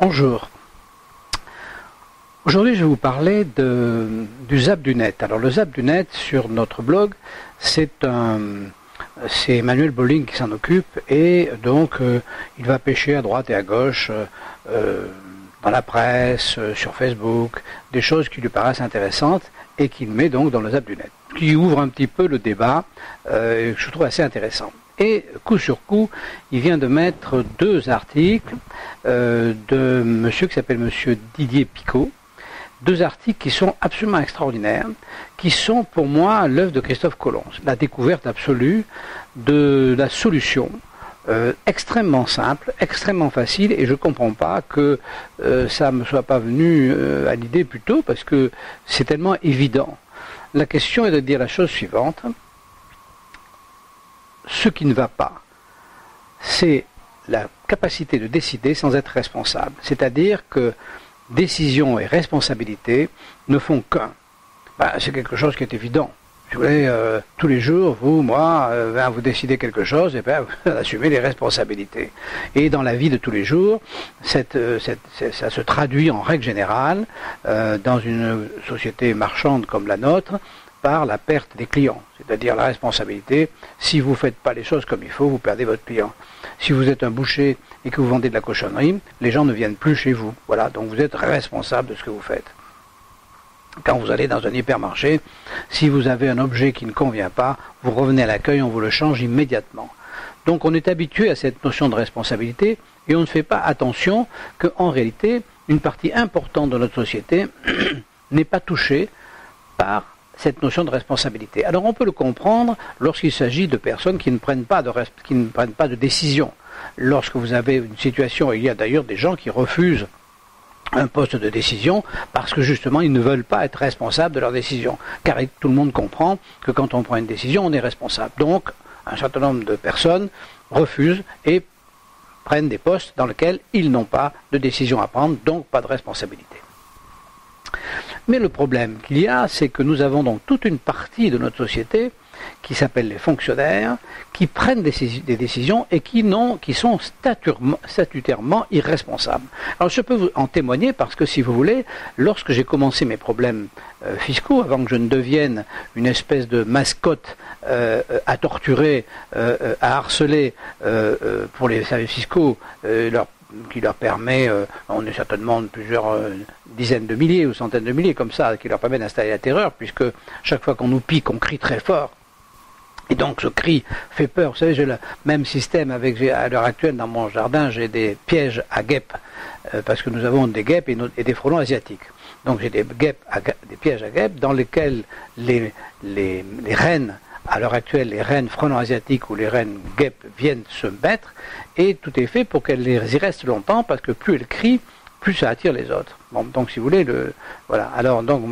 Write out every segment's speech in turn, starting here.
Bonjour. Aujourd'hui, je vais vous parler du Zap du Net. Alors, le Zap du Net sur notre blog, c'est Emmanuel Bolling qui s'en occupe et donc il va pêcher à droite et à gauche dans la presse, sur Facebook, des choses qui lui paraissent intéressantes et qu'il met donc dans le Zap du Net, qui ouvre un petit peu le débat que je trouve assez intéressant. Et coup sur coup, il vient de mettre deux articles de monsieur qui s'appelle monsieur Didier Picot, deux articles qui sont absolument extraordinaires, qui sont pour moi l'œuvre de Christophe Colomb, la découverte absolue de la solution extrêmement simple, extrêmement facile, et je ne comprends pas que ça ne me soit pas venu à l'idée plus tôt, parce que c'est tellement évident. La question est de dire la chose suivante. Ce qui ne va pas, c'est la capacité de décider sans être responsable. C'est-à-dire que décision et responsabilité ne font qu'un. C'est quelque chose qui est évident. Si vous voulez, tous les jours, vous, moi, vous décidez quelque chose, et vous assumez les responsabilités. Et dans la vie de tous les jours, ça se traduit en règle générale, dans une société marchande comme la nôtre, par la perte des clients, c'est-à-dire la responsabilité. Si vous ne faites pas les choses comme il faut, vous perdez votre client. Si vous êtes un boucher et que vous vendez de la cochonnerie, les gens ne viennent plus chez vous. Voilà, donc vous êtes responsable de ce que vous faites. Quand vous allez dans un hypermarché, si vous avez un objet qui ne convient pas, vous revenez à l'accueil, on vous le change immédiatement. Donc on est habitué à cette notion de responsabilité et on ne fait pas attention qu'en réalité, une partie importante de notre société n'est pas touchée par cette notion de responsabilité. Alors on peut le comprendre lorsqu'il s'agit de personnes qui ne prennent pas de décision. Lorsque vous avez une situation, il y a d'ailleurs des gens qui refusent un poste de décision parce que justement ils ne veulent pas être responsables de leur décision. Car tout le monde comprend que quand on prend une décision, on est responsable. Donc un certain nombre de personnes refusent et prennent des postes dans lesquels ils n'ont pas de décision à prendre, donc pas de responsabilité. Mais le problème qu'il y a, c'est que nous avons donc toute une partie de notre société qui s'appelle les fonctionnaires, qui prennent des décisions et qui sont statutairement irresponsables. Alors je peux vous en témoigner parce que si vous voulez, lorsque j'ai commencé mes problèmes fiscaux, avant que je ne devienne une espèce de mascotte à torturer, à harceler pour les services fiscaux, qui leur permet, on est certainement plusieurs dizaines de milliers ou centaines de milliers comme ça, qui leur permet d'installer la terreur, puisque chaque fois qu'on nous pique, on crie très fort. Et donc ce cri fait peur. Vous savez, j'ai le même système à l'heure actuelle dans mon jardin, j'ai des pièges à guêpes, parce que nous avons des guêpes et des frelons asiatiques. Donc j'ai des pièges à guêpes dans lesquels les reines, à l'heure actuelle, les reines frelons asiatiques ou les reines guêpes viennent se mettre, et tout est fait pour qu'elles y restent longtemps, parce que plus elles crient, plus ça attire les autres. Bon, donc si vous voulez, voilà. Alors donc,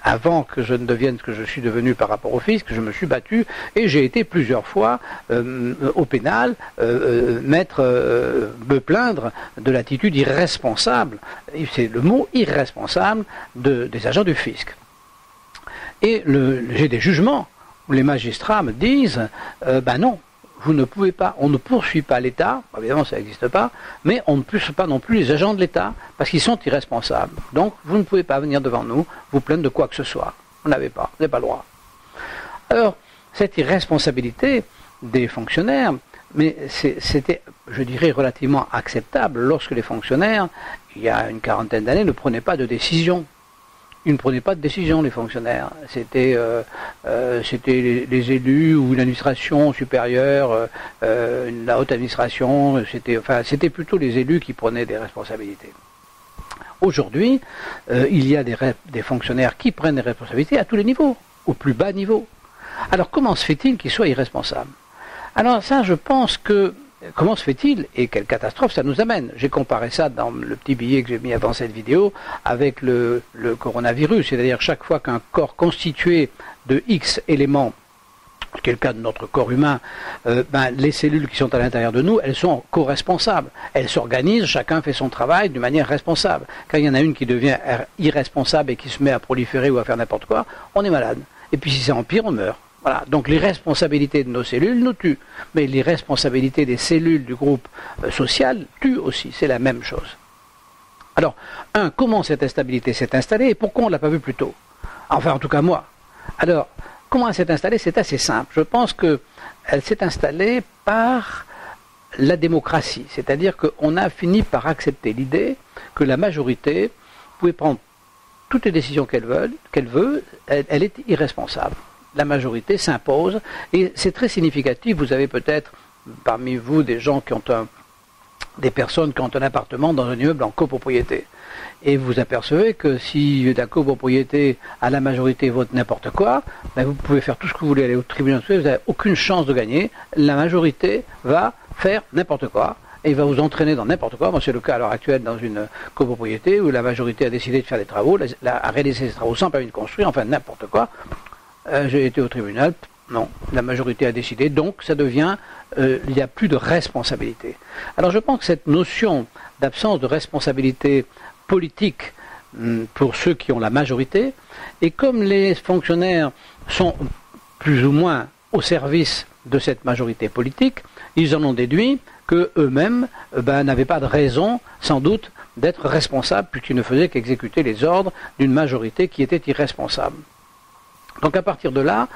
avant que je ne devienne ce que je suis devenu par rapport au fisc, je me suis battu et j'ai été plusieurs fois au pénal me plaindre de l'attitude irresponsable, c'est le mot irresponsable des agents du fisc. Et j'ai des jugements où les magistrats me disent non, vous ne pouvez pas, on ne poursuit pas l'État, évidemment ça n'existe pas, mais on ne poursuit pas non plus les agents de l'État parce qu'ils sont irresponsables. Donc vous ne pouvez pas venir devant nous vous plaindre de quoi que ce soit. Vous n'avez pas le droit. Alors, cette irresponsabilité des fonctionnaires, mais c'était, je dirais, relativement acceptable lorsque les fonctionnaires, il y a une quarantaine d'années, ne prenaient pas de décision. Ils ne prenaient pas de décision, les fonctionnaires. C'était les élus ou une administration supérieure, la haute administration. C'était plutôt les élus qui prenaient des responsabilités. Aujourd'hui, il y a des fonctionnaires qui prennent des responsabilités à tous les niveaux, au plus bas niveau. Alors comment se fait-il qu'ils soient irresponsables? Alors ça, je pense que comment se fait-il et quelle catastrophe ça nous amène? J'ai comparé ça dans le petit billet que j'ai mis avant cette vidéo avec le coronavirus, c'est-à-dire chaque fois qu'un corps constitué de X éléments, qui est le cas de notre corps humain, les cellules qui sont à l'intérieur de nous, elles sont co-responsables. Elles s'organisent, chacun fait son travail d'une manière responsable. Quand il y en a une qui devient irresponsable et qui se met à proliférer ou à faire n'importe quoi, on est malade. Et puis si ça empire, on meurt. Voilà. Donc l'irresponsabilité de nos cellules nous tue, mais l'irresponsabilité des cellules du groupe social tue aussi, c'est la même chose. Alors, comment cette instabilité s'est installée et pourquoi on ne l'a pas vu plus tôt? Enfin, en tout cas moi. Alors, comment elle s'est installée? C'est assez simple. Je pense qu'elle s'est installée par la démocratie, c'est-à-dire qu'on a fini par accepter l'idée que la majorité pouvait prendre toutes les décisions qu'elle veut, elle est irresponsable. La majorité s'impose, et c'est très significatif. Vous avez peut-être parmi vous des gens qui ont des personnes qui ont un appartement dans un immeuble en copropriété. Et vous apercevez que si la copropriété à la majorité vote n'importe quoi, ben vous pouvez faire tout ce que vous voulez, aller au tribunal, vous n'avez aucune chance de gagner. La majorité va faire n'importe quoi et il va vous entraîner dans n'importe quoi. Moi, c'est le cas à l'heure actuelle dans une copropriété où la majorité a décidé de faire des travaux, a réalisé ces travaux sans permis de construire, enfin n'importe quoi. J'ai été au tribunal, non, la majorité a décidé, donc ça devient, il n'y a plus de responsabilité. Alors je pense que cette notion d'absence de responsabilité politique pour ceux qui ont la majorité, et comme les fonctionnaires sont plus ou moins au service de cette majorité politique, ils en ont déduit qu'eux-mêmes n'avaient pas de raison, sans doute, d'être responsables, puisqu'ils ne faisaient qu'exécuter les ordres d'une majorité qui était irresponsable. Donc à partir de là,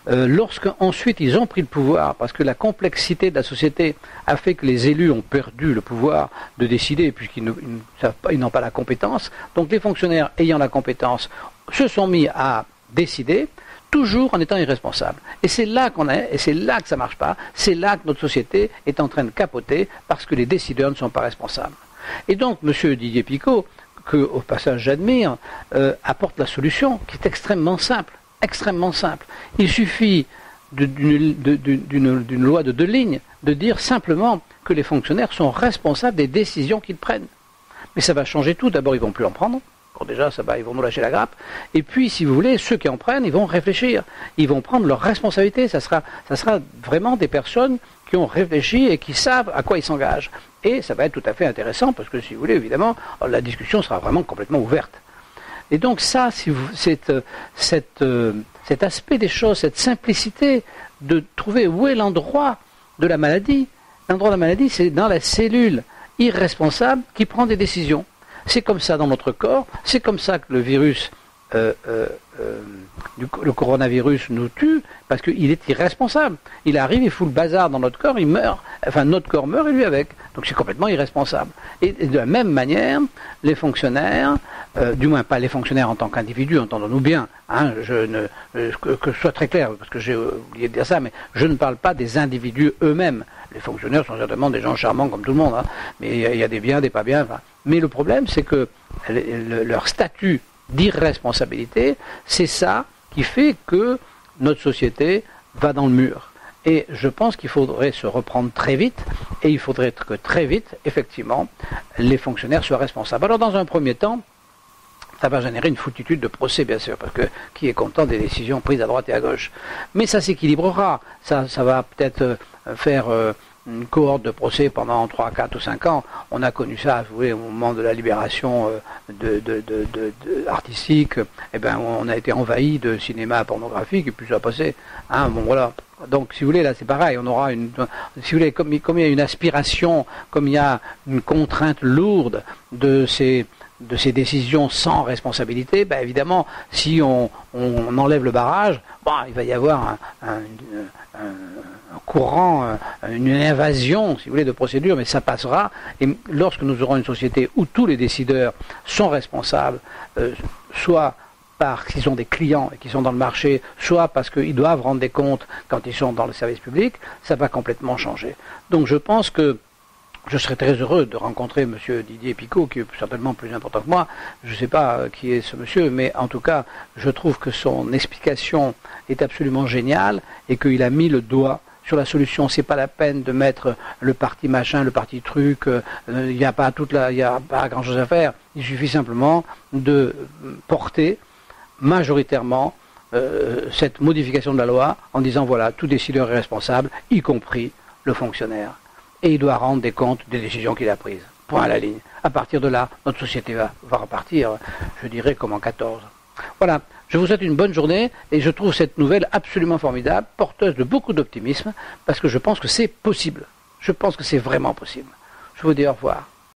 lorsqu'ensuite ils ont pris le pouvoir, parce que la complexité de la société a fait que les élus ont perdu le pouvoir de décider, puisqu'ils n'ont pas la compétence, donc les fonctionnaires ayant la compétence se sont mis à décider, toujours en étant irresponsables. Et c'est là qu'on est, et c'est là que ça ne marche pas, c'est là que notre société est en train de capoter, parce que les décideurs ne sont pas responsables. Et donc M. Didier Picot, que au passage j'admire, apporte la solution, qui est extrêmement simple. Extrêmement simple. Il suffit d'une loi de 2 lignes de dire simplement que les fonctionnaires sont responsables des décisions qu'ils prennent. Mais ça va changer tout. D'abord, ils ne vont plus en prendre. Bon, déjà, ils vont nous lâcher la grappe. Et puis, si vous voulez, ceux qui en prennent, ils vont réfléchir. Ils vont prendre leurs responsabilités. Ça sera vraiment des personnes qui ont réfléchi et qui savent à quoi ils s'engagent. Et ça va être tout à fait intéressant parce que, si vous voulez, évidemment, la discussion sera vraiment complètement ouverte. Et donc ça, cet aspect des choses, cette simplicité de trouver où est l'endroit de la maladie. L'endroit de la maladie, c'est dans la cellule irresponsable qui prend des décisions. C'est comme ça dans notre corps, c'est comme ça que le virus, le coronavirus nous tue, parce qu'il est irresponsable. Il arrive, il fout le bazar dans notre corps, il meurt. Enfin, notre corps meurt et lui avec. Donc c'est complètement irresponsable. Et de la même manière, les fonctionnaires, du moins pas les fonctionnaires en tant qu'individus, entendons-nous bien, hein, que je sois très clair, parce que j'ai oublié de dire ça, mais je ne parle pas des individus eux-mêmes. Les fonctionnaires sont certainement des gens charmants comme tout le monde, hein, mais il y a des biens, des pas biens. Enfin. Mais le problème, c'est que leur statut d'irresponsabilité, c'est ça qui fait que notre société va dans le mur. Et je pense qu'il faudrait se reprendre très vite, et il faudrait que très vite, effectivement, les fonctionnaires soient responsables. Alors dans un premier temps, ça va générer une foutitude de procès, bien sûr, parce que qui est content des décisions prises à droite et à gauche. Mais ça s'équilibrera, ça va peut-être faire une cohorte de procès pendant 3, 4 ou 5 ans. On a connu ça, vous voyez, au moment de la libération artistique, on a été envahi de cinéma pornographique, et puis ça a passé. Hein, bon, voilà. Donc, si vous voulez, là, c'est pareil. On aura si vous voulez, comme il y a une aspiration, comme il y a une contrainte lourde de ces décisions sans responsabilité, évidemment, si on enlève le barrage, il va y avoir un courant, une invasion, si vous voulez, de procédures, mais ça passera. Et lorsque nous aurons une société où tous les décideurs sont responsables, soit parce qu'ils ont des clients et qu'ils sont dans le marché, soit parce qu'ils doivent rendre des comptes quand ils sont dans le service public, ça va complètement changer. Donc je pense que je serais très heureux de rencontrer M. Didier Picot, qui est certainement plus important que moi. Je ne sais pas qui est ce monsieur, mais en tout cas, je trouve que son explication est absolument géniale et qu'il a mis le doigt sur la solution. C'est pas la peine de mettre le parti machin, le parti truc. Il n'y a pas grand chose à faire. Il suffit simplement de porter majoritairement cette modification de la loi en disant voilà, tout décideur est responsable, y compris le fonctionnaire. Et il doit rendre des comptes des décisions qu'il a prises. Point à la ligne. À partir de là, notre société va repartir, je dirais, comme en 14. Voilà. Je vous souhaite une bonne journée et je trouve cette nouvelle absolument formidable, porteuse de beaucoup d'optimisme, parce que je pense que c'est possible. Je pense que c'est vraiment possible. Je vous dis au revoir.